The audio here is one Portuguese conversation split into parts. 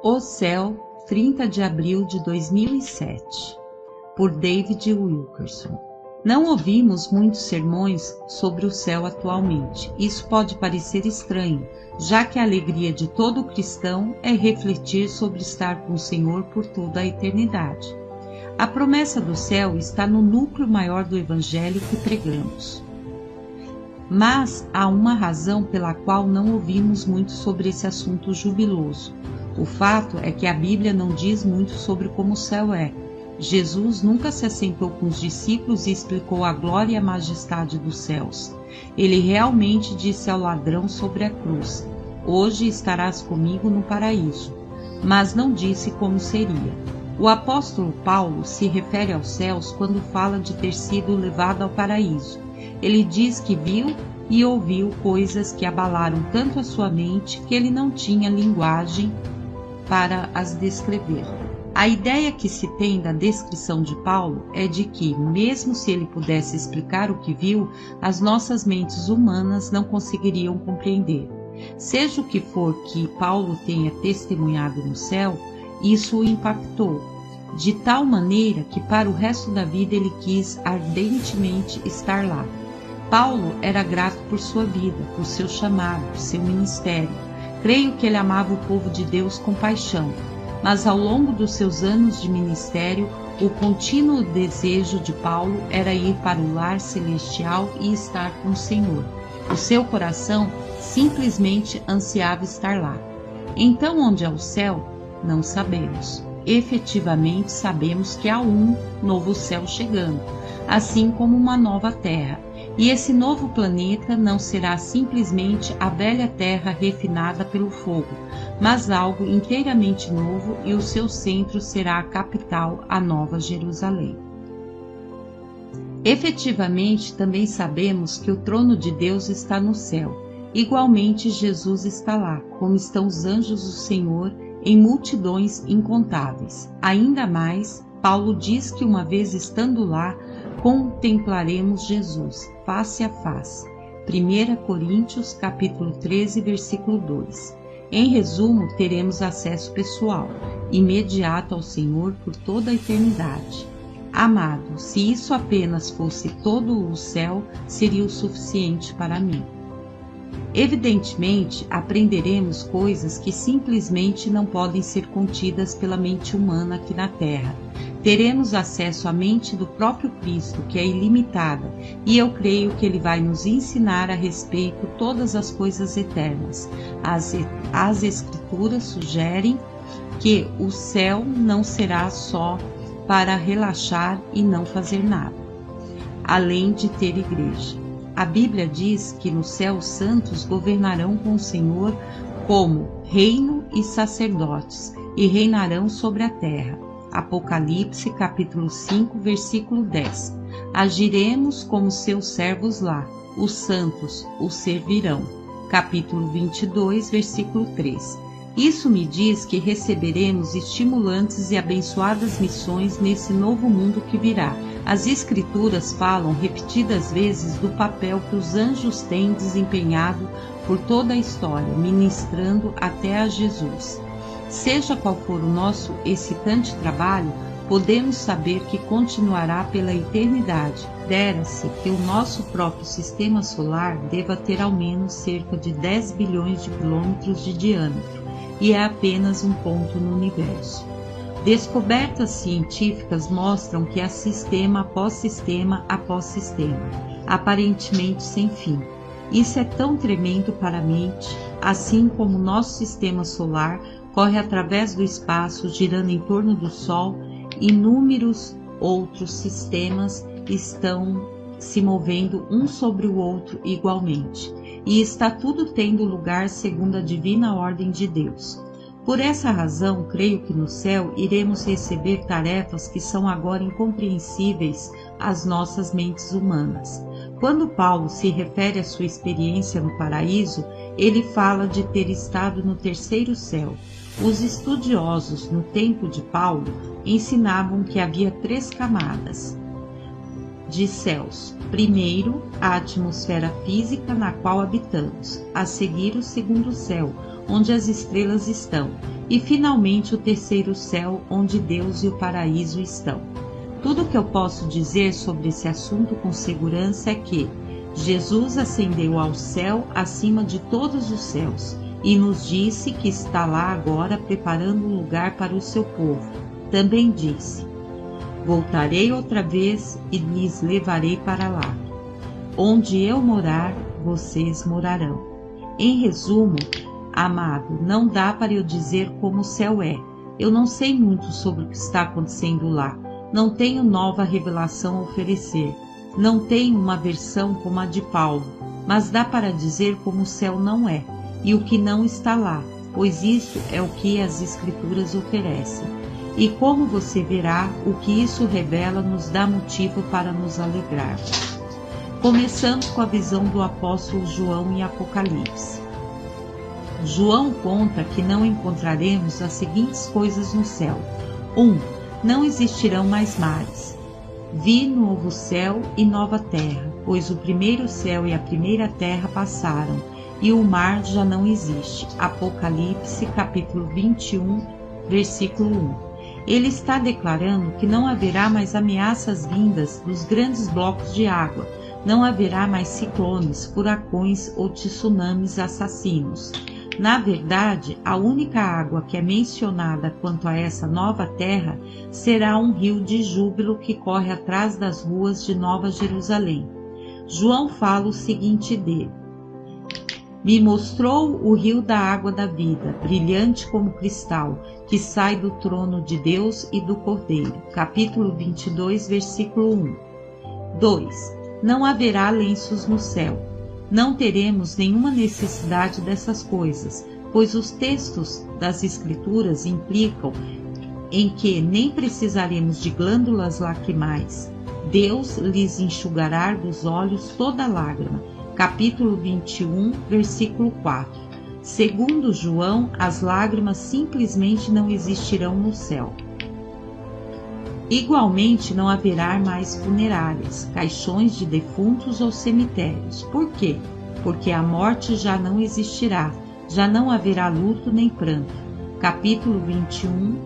O Céu, 30 de abril de 2007, por David Wilkerson. Não ouvimos muitos sermões sobre o céu atualmente. Isso pode parecer estranho, já que a alegria de todo cristão é refletir sobre estar com o Senhor por toda a eternidade. A promessa do céu está no núcleo maior do Evangelho que pregamos. Mas há uma razão pela qual não ouvimos muito sobre esse assunto jubiloso. O fato é que a Bíblia não diz muito sobre como o céu é. Jesus nunca se assentou com os discípulos e explicou a glória e a majestade dos céus. Ele realmente disse ao ladrão sobre a cruz: "Hoje estarás comigo no paraíso", mas não disse como seria. O apóstolo Paulo se refere aos céus quando fala de ter sido levado ao paraíso. Ele diz que viu e ouviu coisas que abalaram tanto a sua mente que ele não tinha linguagem para as descrever. A ideia que se tem da descrição de Paulo é de que, mesmo se ele pudesse explicar o que viu, as nossas mentes humanas não conseguiriam compreender. Seja o que for que Paulo tenha testemunhado no céu, isso o impactou, de tal maneira que para o resto da vida ele quis ardentemente estar lá. Paulo era grato por sua vida, por seu chamado, por seu ministério. Creio que ele amava o povo de Deus com paixão, mas ao longo dos seus anos de ministério, o contínuo desejo de Paulo era ir para o lar celestial e estar com o Senhor. O seu coração simplesmente ansiava estar lá. Então, onde é o céu? Não sabemos. Efetivamente sabemos que há um novo céu chegando, assim como uma nova terra. E esse novo planeta não será simplesmente a velha terra refinada pelo fogo, mas algo inteiramente novo, e o seu centro será a capital, a Nova Jerusalém. Efetivamente, também sabemos que o trono de Deus está no céu. Igualmente, Jesus está lá, como estão os anjos do Senhor, em multidões incontáveis. Ainda mais, Paulo diz que uma vez estando lá, contemplaremos Jesus, face a face. 1 Coríntios, capítulo 13, versículo 2. Em resumo, teremos acesso pessoal, imediato ao Senhor por toda a eternidade. Amado, se isso apenas fosse todo o céu, seria o suficiente para mim. Evidentemente, aprenderemos coisas que simplesmente não podem ser contidas pela mente humana aqui na Terra. Teremos acesso à mente do próprio Cristo, que é ilimitada, e eu creio que Ele vai nos ensinar a respeito de todas as coisas eternas. As Escrituras sugerem que o céu não será só para relaxar e não fazer nada, além de ter igreja. A Bíblia diz que no céu os santos governarão com o Senhor como reino e sacerdotes, e reinarão sobre a terra. Apocalipse, capítulo 5, versículo 10. Agiremos como seus servos lá, os santos os servirão. Capítulo 22, versículo 3. Isso me diz que receberemos estimulantes e abençoadas missões nesse novo mundo que virá. As Escrituras falam repetidas vezes do papel que os anjos têm desempenhado por toda a história, ministrando até a Jesus. Seja qual for o nosso excitante trabalho, podemos saber que continuará pela eternidade. Dera-se que o nosso próprio sistema solar deva ter ao menos cerca de 10 bilhões de quilômetros de diâmetro, e é apenas um ponto no universo. Descobertas científicas mostram que há sistema após sistema após sistema, aparentemente sem fim. Isso é tão tremendo para a mente, assim como o nosso sistema solar corre através do espaço, girando em torno do Sol. Inúmeros outros sistemas estão se movendo um sobre o outro igualmente, e está tudo tendo lugar segundo a divina ordem de Deus. Por essa razão, creio que no céu iremos receber tarefas que são agora incompreensíveis às nossas mentes humanas. Quando Paulo se refere à sua experiência no paraíso, ele fala de ter estado no terceiro céu. Os estudiosos no tempo de Paulo ensinavam que havia 3 camadas. de céus. Primeiro, a atmosfera física na qual habitamos, a seguir o segundo céu, onde as estrelas estão, e finalmente o terceiro céu, onde Deus e o paraíso estão. Tudo o que eu posso dizer sobre esse assunto com segurança é que Jesus ascendeu ao céu acima de todos os céus e nos disse que está lá agora preparando um lugar para o seu povo. Também disse: voltarei outra vez e lhes levarei para lá. Onde eu morar, vocês morarão. Em resumo, amado, não dá para eu dizer como o céu é. Eu não sei muito sobre o que está acontecendo lá. Não tenho nova revelação a oferecer. Não tenho uma versão como a de Paulo, mas dá para dizer como o céu não é, e o que não está lá, pois isso é o que as Escrituras oferecem. E como você verá, o que isso revela nos dá motivo para nos alegrar. Começando com a visão do apóstolo João em Apocalipse. João conta que não encontraremos as seguintes coisas no céu. 1. Não existirão mais mares. Vi novo céu e nova terra, pois o primeiro céu e a primeira terra passaram, e o mar já não existe. Apocalipse, capítulo 21, versículo 1. Ele está declarando que não haverá mais ameaças vindas dos grandes blocos de água, não haverá mais ciclones, furacões ou tsunamis assassinos. Na verdade, a única água que é mencionada quanto a essa nova terra será um rio de júbilo que corre atrás das ruas de Nova Jerusalém. João fala o seguinte dele: me mostrou o rio da água da vida, brilhante como cristal, que sai do trono de Deus e do Cordeiro. Capítulo 22, versículo 1. 2. Não haverá lenços no céu. Não teremos nenhuma necessidade dessas coisas, pois os textos das Escrituras implicam em que nem precisaremos de glândulas lacrimais. Deus lhes enxugará dos olhos toda lágrima. Capítulo 21, versículo 4. Segundo João, as lágrimas simplesmente não existirão no céu. Igualmente, não haverá mais funerárias, caixões de defuntos ou cemitérios. Por quê? Porque a morte já não existirá, já não haverá luto nem pranto. Capítulo 21,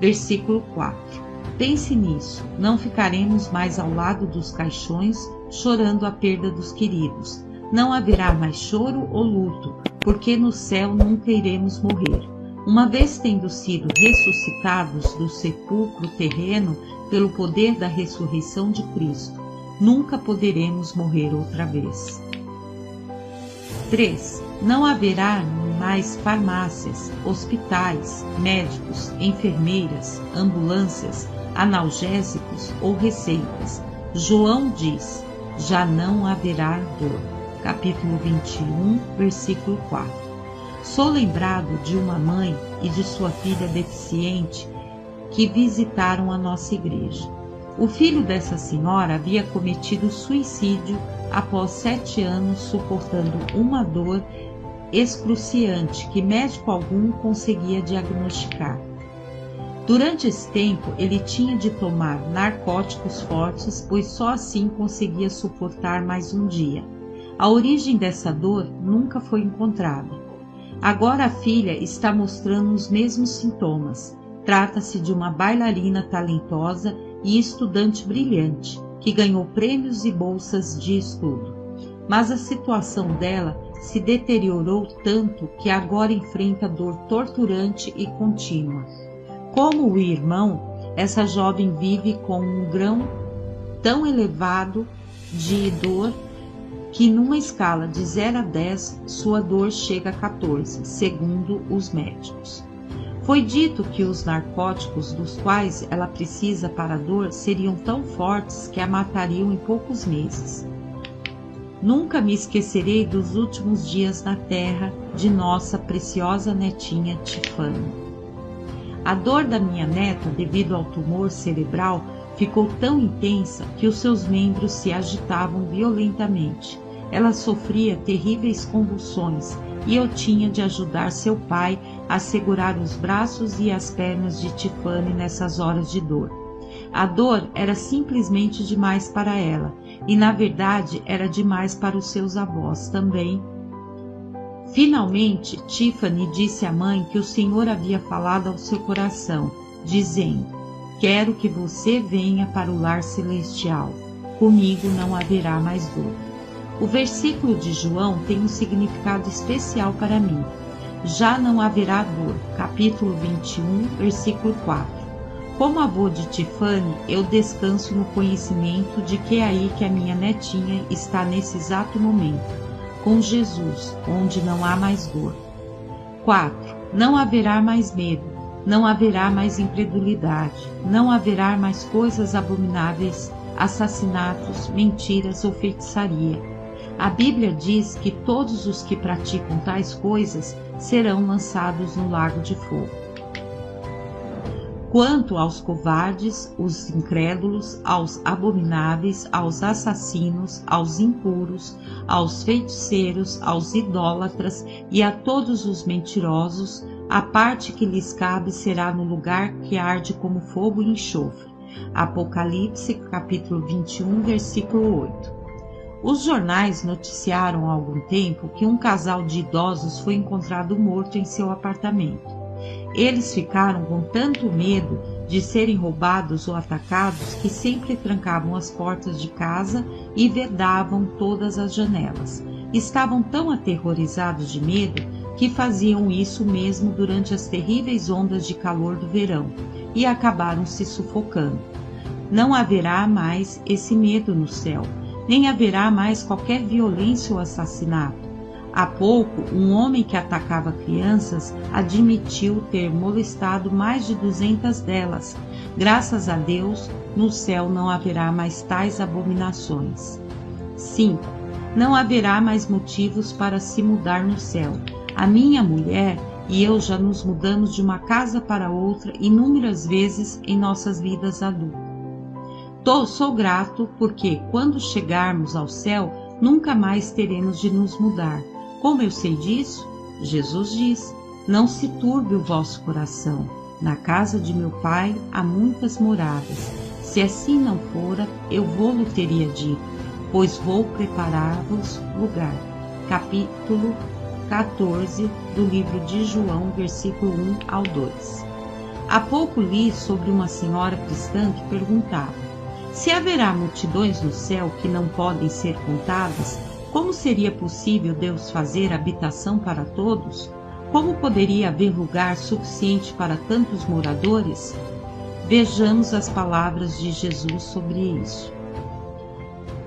versículo 4. Pense nisso, não ficaremos mais ao lado dos caixões, chorando a perda dos queridos. Não haverá mais choro ou luto, porque no céu nunca iremos morrer. Uma vez tendo sido ressuscitados do sepulcro terreno pelo poder da ressurreição de Cristo, nunca poderemos morrer outra vez. 3. Não haverá mais farmácias, hospitais, médicos, enfermeiras, ambulâncias, analgésicos ou receitas. João diz: já não haverá dor. Capítulo 21, versículo 4. Sou lembrado de uma mãe e de sua filha deficiente que visitaram a nossa igreja. O filho dessa senhora havia cometido suicídio após 7 anos suportando uma dor excruciante que médico algum conseguia diagnosticar. Durante esse tempo, ele tinha de tomar narcóticos fortes, pois só assim conseguia suportar mais um dia. A origem dessa dor nunca foi encontrada. Agora a filha está mostrando os mesmos sintomas. Trata-se de uma bailarina talentosa e estudante brilhante, que ganhou prêmios e bolsas de estudo. Mas a situação dela se deteriorou tanto que agora enfrenta dor torturante e contínua. Como o irmão, essa jovem vive com um grau tão elevado de dor que numa escala de 0 a 10, sua dor chega a 14, segundo os médicos. Foi dito que os narcóticos dos quais ela precisa para a dor seriam tão fortes que a matariam em poucos meses. Nunca me esquecerei dos últimos dias na terra de nossa preciosa netinha Tiffany. A dor da minha neta, devido ao tumor cerebral, ficou tão intensa que os seus membros se agitavam violentamente. Ela sofria terríveis convulsões e eu tinha de ajudar seu pai a segurar os braços e as pernas de Tiffany nessas horas de dor. A dor era simplesmente demais para ela, e na verdade era demais para os seus avós também. Finalmente, Tiffany disse à mãe que o Senhor havia falado ao seu coração, dizendo: quero que você venha para o lar celestial. Comigo não haverá mais dor. O versículo de João tem um significado especial para mim. Já não haverá dor. Capítulo 21, versículo 4. Como avô de Tiffany, eu descanso no conhecimento de que é aí que a minha netinha está nesse exato momento, com Jesus, onde não há mais dor. 4. Não haverá mais medo, não haverá mais incredulidade, não haverá mais coisas abomináveis, assassinatos, mentiras ou feitiçaria. A Bíblia diz que todos os que praticam tais coisas serão lançados no lago de fogo. Quanto aos covardes, os incrédulos, aos abomináveis, aos assassinos, aos impuros, aos feiticeiros, aos idólatras e a todos os mentirosos, a parte que lhes cabe será no lugar que arde como fogo e enxofre. Apocalipse, capítulo 21, versículo 8. Os jornais noticiaram há algum tempo que um casal de idosos foi encontrado morto em seu apartamento. Eles ficaram com tanto medo de serem roubados ou atacados que sempre trancavam as portas de casa e vedavam todas as janelas. Estavam tão aterrorizados de medo que faziam isso mesmo durante as terríveis ondas de calor do verão e acabaram se sufocando. Não haverá mais esse medo no céu, nem haverá mais qualquer violência ou assassinato. Há pouco, um homem que atacava crianças admitiu ter molestado mais de 200 delas. Graças a Deus, no céu não haverá mais tais abominações. 5. Não haverá mais motivos para se mudar no céu. A minha mulher e eu já nos mudamos de uma casa para outra inúmeras vezes em nossas vidas adultas. Sou grato porque, quando chegarmos ao céu, nunca mais teremos de nos mudar. Como eu sei disso? Jesus diz: não se turbe o vosso coração. Na casa de meu Pai há muitas moradas. Se assim não fora, eu vou-lo teria dito, pois vou preparar-vos lugar. Capítulo 14 do livro de João, versículo 1 ao 2. Há pouco li sobre uma senhora cristã que perguntava: se haverá multidões no céu que não podem ser contadas, como seria possível Deus fazer habitação para todos? Como poderia haver lugar suficiente para tantos moradores? Vejamos as palavras de Jesus sobre isso.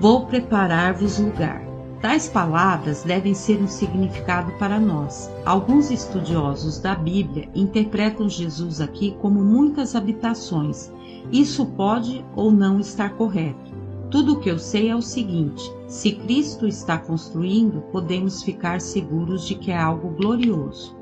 Vou preparar-vos lugar. Tais palavras devem ser um significado para nós. Alguns estudiosos da Bíblia interpretam Jesus aqui como muitas habitações. Isso pode ou não estar correto. Tudo o que eu sei é o seguinte: se Cristo está construindo, podemos ficar seguros de que é algo glorioso.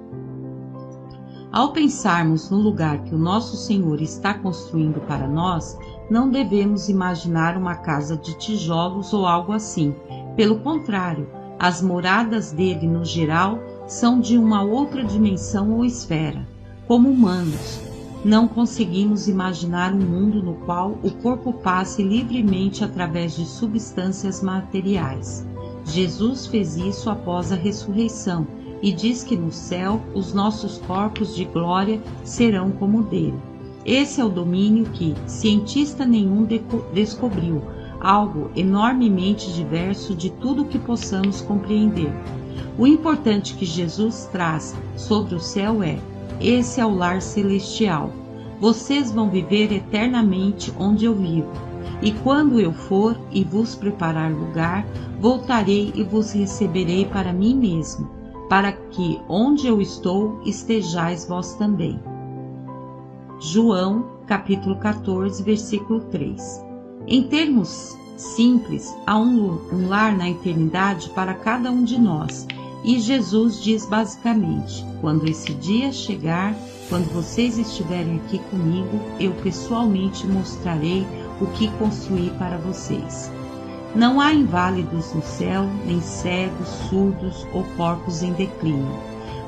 Ao pensarmos no lugar que o nosso Senhor está construindo para nós, não devemos imaginar uma casa de tijolos ou algo assim. Pelo contrário, as moradas dele, no geral, são de uma outra dimensão ou esfera. Como humanos, não conseguimos imaginar um mundo no qual o corpo passe livremente através de substâncias materiais. Jesus fez isso após a ressurreição e diz que no céu os nossos corpos de glória serão como o dele. Esse é o domínio que cientista nenhum descobriu, algo enormemente diverso de tudo o que possamos compreender. O importante que Jesus traz sobre o céu é: esse é o lar celestial. Vocês vão viver eternamente onde eu vivo. E quando eu for e vos preparar lugar, voltarei e vos receberei para mim mesmo, para que onde eu estou estejais vós também. João, capítulo 14, versículo 3. Em termos simples, há um lar na eternidade para cada um de nós. E Jesus diz basicamente: quando esse dia chegar, quando vocês estiverem aqui comigo, eu pessoalmente mostrarei o que construí para vocês. Não há inválidos no céu, nem cegos, surdos ou corpos em declínio.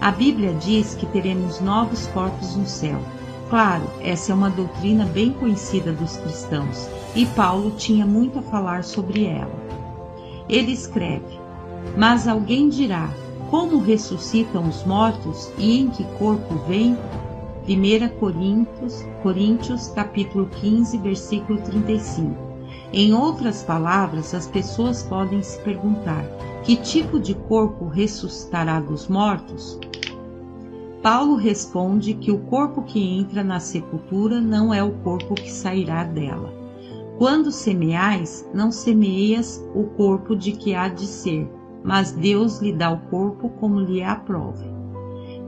A Bíblia diz que teremos novos corpos no céu. Claro, essa é uma doutrina bem conhecida dos cristãos e Paulo tinha muito a falar sobre ela. Ele escreve: mas alguém dirá, como ressuscitam os mortos e em que corpo vêm? 1 Coríntios capítulo 15, versículo 35. Em outras palavras, as pessoas podem se perguntar: que tipo de corpo ressuscitará dos mortos? Paulo responde que o corpo que entra na sepultura não é o corpo que sairá dela. Quando semeais, não semeias o corpo de que há de ser, mas Deus lhe dá o corpo como lhe aprove.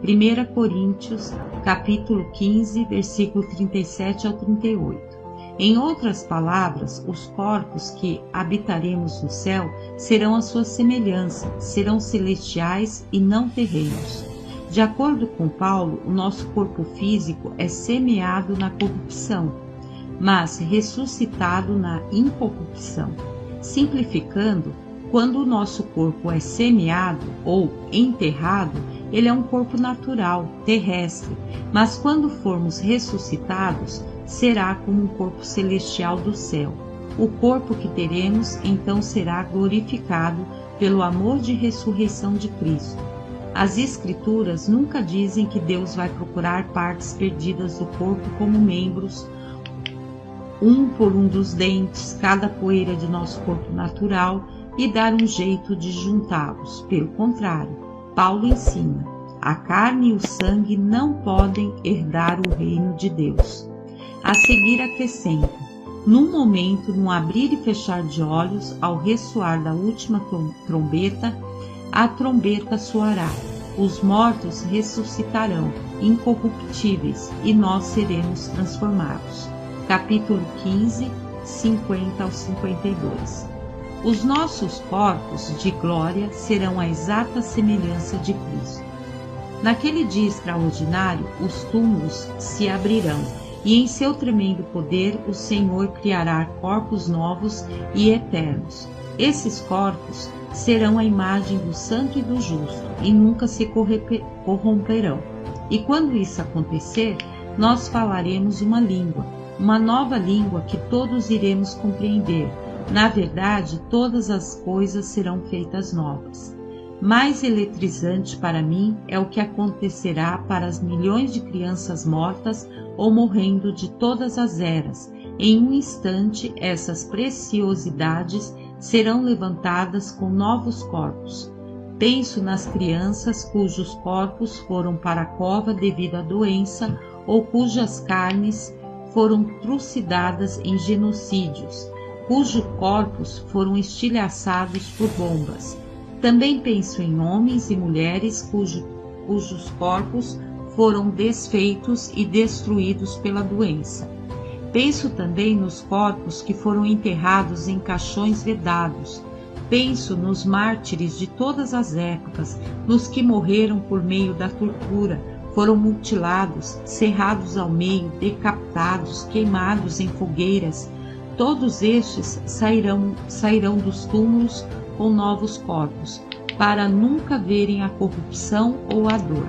1 Coríntios capítulo 15, versículo 37 ao 38. Em outras palavras, os corpos que habitaremos no céu serão a sua semelhança, serão celestiais e não terrenos. De acordo com Paulo, o nosso corpo físico é semeado na corrupção, mas ressuscitado na incorrupção. Simplificando, quando o nosso corpo é semeado ou enterrado, ele é um corpo natural, terrestre, mas quando formos ressuscitados, será como um corpo celestial do céu. O corpo que teremos então será glorificado pelo amor de ressurreição de Cristo. As Escrituras nunca dizem que Deus vai procurar partes perdidas do corpo como membros, um por um dos dentes, cada poeira de nosso corpo natural, e dar um jeito de juntá-los. Pelo contrário, Paulo ensina: a carne e o sangue não podem herdar o reino de Deus. A seguir acrescenta: num momento, num abrir e fechar de olhos, ao ressoar da última trombeta, a trombeta soará. Os mortos ressuscitarão, incorruptíveis, e nós seremos transformados. Capítulo 15, 50 ao 52. Os nossos corpos de glória serão a exata semelhança de Cristo. Naquele dia extraordinário, os túmulos se abrirão, e em seu tremendo poder o Senhor criará corpos novos e eternos. Esses corpos serão a imagem do santo e do justo, e nunca se corromperão. E quando isso acontecer, nós falaremos uma língua, uma nova língua que todos iremos compreender. Na verdade, todas as coisas serão feitas novas. Mais eletrizante para mim é o que acontecerá para as milhões de crianças mortas ou morrendo de todas as eras. Em um instante, essas preciosidades serão levantadas com novos corpos. Penso nas crianças cujos corpos foram para a cova devido à doença ou cujas carnes foram trucidadas em genocídios, cujos corpos foram estilhaçados por bombas. Também penso em homens e mulheres cujos corpos foram desfeitos e destruídos pela doença. Penso também nos corpos que foram enterrados em caixões vedados. Penso nos mártires de todas as épocas, nos que morreram por meio da tortura, foram mutilados, serrados ao meio, decapitados, queimados em fogueiras. Todos estes sairão dos túmulos com novos corpos, para nunca verem a corrupção ou a dor.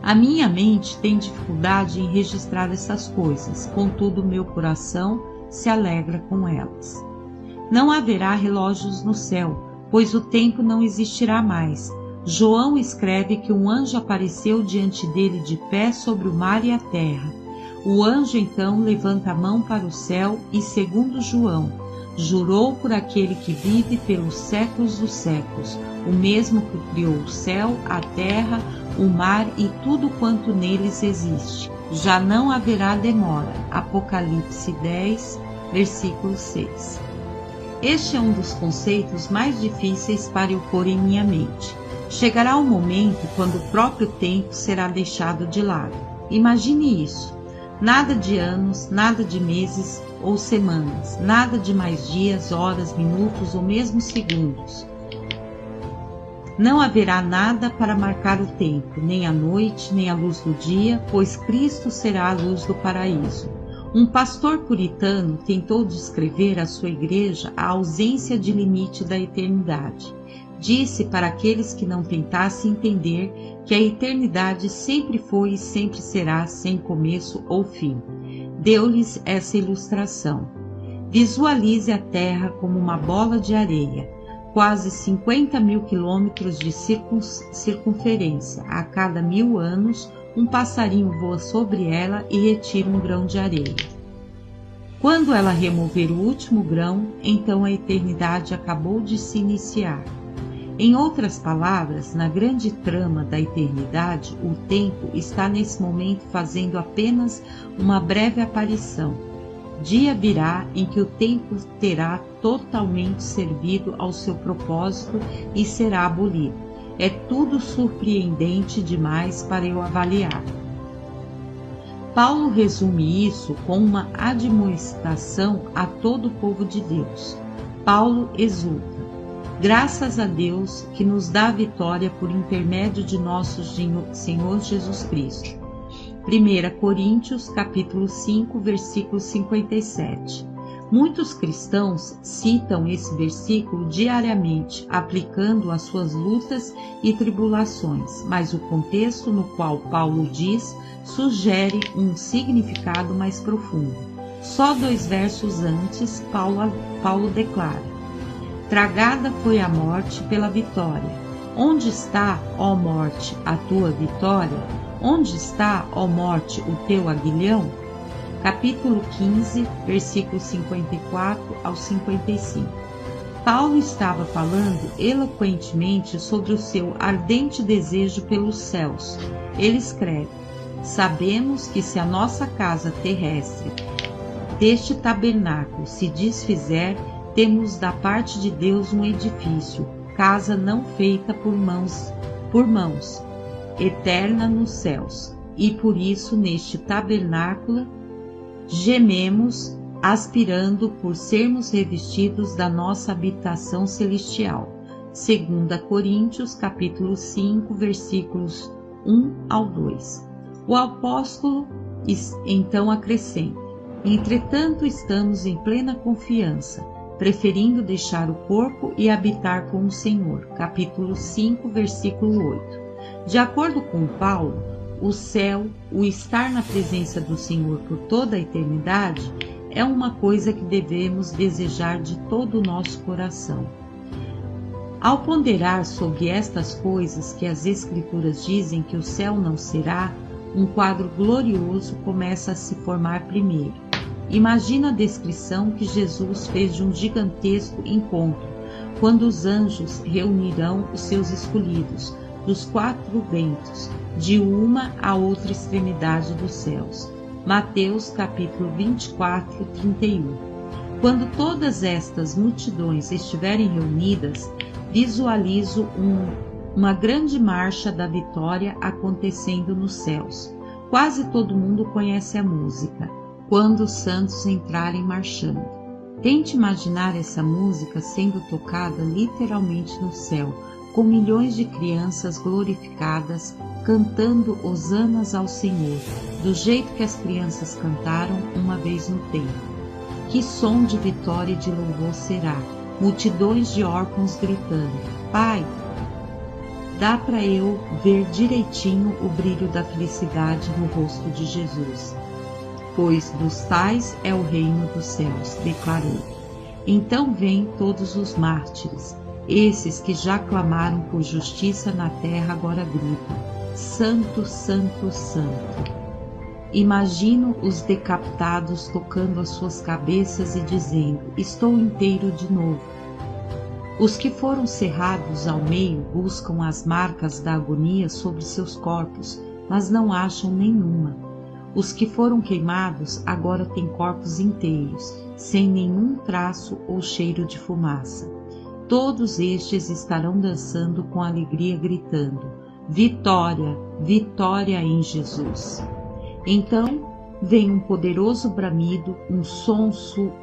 A minha mente tem dificuldade em registrar essas coisas, contudo meu coração se alegra com elas. Não haverá relógios no céu, pois o tempo não existirá mais. João escreve que um anjo apareceu diante dele de pé sobre o mar e a terra. O anjo então levanta a mão para o céu e, segundo João, jurou por aquele que vive pelos séculos dos séculos, o mesmo que criou o céu, a terra, o mar e tudo quanto neles existe. Já não haverá demora. Apocalipse 10, versículo 6. Este é um dos conceitos mais difíceis para eu pôr em minha mente. Chegará um momento quando o próprio tempo será deixado de lado. Imagine isso. Nada de anos, nada de meses ou semanas, nada de mais dias, horas, minutos ou mesmo segundos. Não haverá nada para marcar o tempo, nem a noite, nem a luz do dia, pois Cristo será a luz do paraíso. Um pastor puritano tentou descrever à sua igreja a ausência de limite da eternidade. Disse para aqueles que não tentassem entender que a eternidade sempre foi e sempre será sem começo ou fim. Deu-lhes essa ilustração. Visualize a Terra como uma bola de areia, quase 50.000 quilômetros de circunferência. A cada 1000 anos, um passarinho voa sobre ela e retira um grão de areia. Quando ela remover o último grão, então a eternidade acabou de se iniciar. Em outras palavras, na grande trama da eternidade, o tempo está nesse momento fazendo apenas uma breve aparição. Dia virá em que o tempo terá totalmente servido ao seu propósito e será abolido. É tudo surpreendente demais para eu avaliar. Paulo resume isso com uma admoestação a todo o povo de Deus. Paulo exulta: graças a Deus que nos dá a vitória por intermédio de nosso Senhor Jesus Cristo. 1 Coríntios, capítulo 5, versículo 57. Muitos cristãos citam esse versículo diariamente, aplicando às suas lutas e tribulações, mas o contexto no qual Paulo diz sugere um significado mais profundo. Só 2 versos antes, Paulo declara: tragada foi a morte pela vitória. Onde está, ó morte, a tua vitória? Onde está, ó morte, o teu aguilhão? Capítulo 15, versículos 54 ao 55. Paulo estava falando eloquentemente sobre o seu ardente desejo pelos céus. Ele escreve: sabemos que se a nossa casa terrestre deste tabernáculo se desfizer, temos da parte de Deus um edifício, casa não feita por mãos, eterna nos céus. E por isso neste tabernáculo gememos, aspirando por sermos revestidos da nossa habitação celestial. 2 Coríntios, capítulo 5, versículos 1 ao 2. O apóstolo então acrescenta: entretanto estamos em plena confiança, preferindo deixar o corpo e habitar com o Senhor. Capítulo 5, versículo 8. De acordo com Paulo, o céu, o estar na presença do Senhor por toda a eternidade, é uma coisa que devemos desejar de todo o nosso coração. Ao ponderar sobre estas coisas que as Escrituras dizem que o céu não será, um quadro glorioso começa a se formar primeiro. Imagina a descrição que Jesus fez de um gigantesco encontro, quando os anjos reunirão os seus escolhidos dos 4 ventos, de uma a outra extremidade dos céus. Mateus capítulo 24, 31. Quando todas estas multidões estiverem reunidas, visualizo uma grande marcha da vitória acontecendo nos céus. Quase todo mundo conhece a música, Quando os Santos Entrarem Marchando. Tente imaginar essa música sendo tocada literalmente no céu, com milhões de crianças glorificadas cantando hosanas ao Senhor, do jeito que as crianças cantaram uma vez no templo. Que som de vitória e de louvor será! Multidões de órfãos gritando: Pai, dá para eu ver direitinho o brilho da felicidade no rosto de Jesus, pois dos tais é o reino dos céus, declarou. Então vêm todos os mártires, esses que já clamaram por justiça na terra agora gritam: Santo, Santo, Santo. Imagino os decapitados tocando as suas cabeças e dizendo: estou inteiro de novo. Os que foram cerrados ao meio buscam as marcas da agonia sobre seus corpos, mas não acham nenhuma. Os que foram queimados agora têm corpos inteiros, sem nenhum traço ou cheiro de fumaça. Todos estes estarão dançando com alegria, gritando: vitória, vitória em Jesus. Então vem um poderoso bramido, um som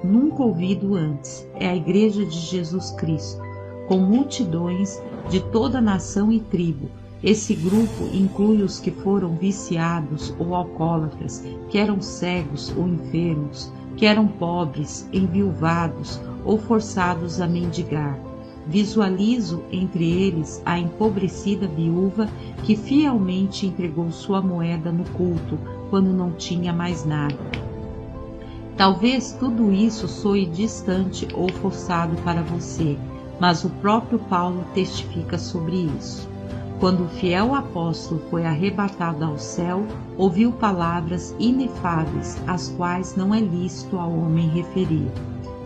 nunca ouvido antes. É a Igreja de Jesus Cristo, com multidões de toda nação e tribo. Esse grupo inclui os que foram viciados ou alcoólatras, que eram cegos ou enfermos, que eram pobres, enviuvados ou forçados a mendigar. Visualizo entre eles a empobrecida viúva que fielmente entregou sua moeda no culto quando não tinha mais nada. Talvez tudo isso soe distante ou forçado para você, mas o próprio Paulo testifica sobre isso. Quando o fiel apóstolo foi arrebatado ao céu, ouviu palavras inefáveis, as quais não é lícito ao homem referir.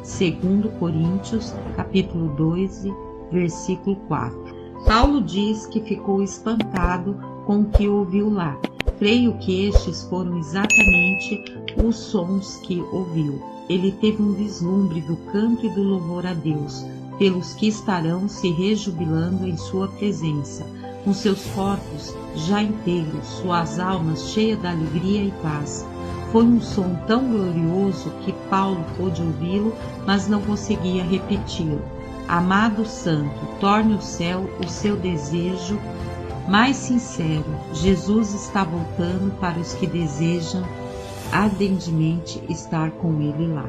2 Coríntios, capítulo 12, versículo 4. Paulo diz que ficou espantado com o que ouviu lá. Creio que estes foram exatamente os sons que ouviu. Ele teve um vislumbre do canto e do louvor a Deus, pelos que estarão se rejubilando em sua presença, com seus corpos já inteiros, suas almas cheias de alegria e paz. Foi um som tão glorioso que Paulo pôde ouvi-lo, mas não conseguia repeti-lo. Amado santo, torne o céu o seu desejo mais sincero. Jesus está voltando para os que desejam ardentemente estar com ele lá.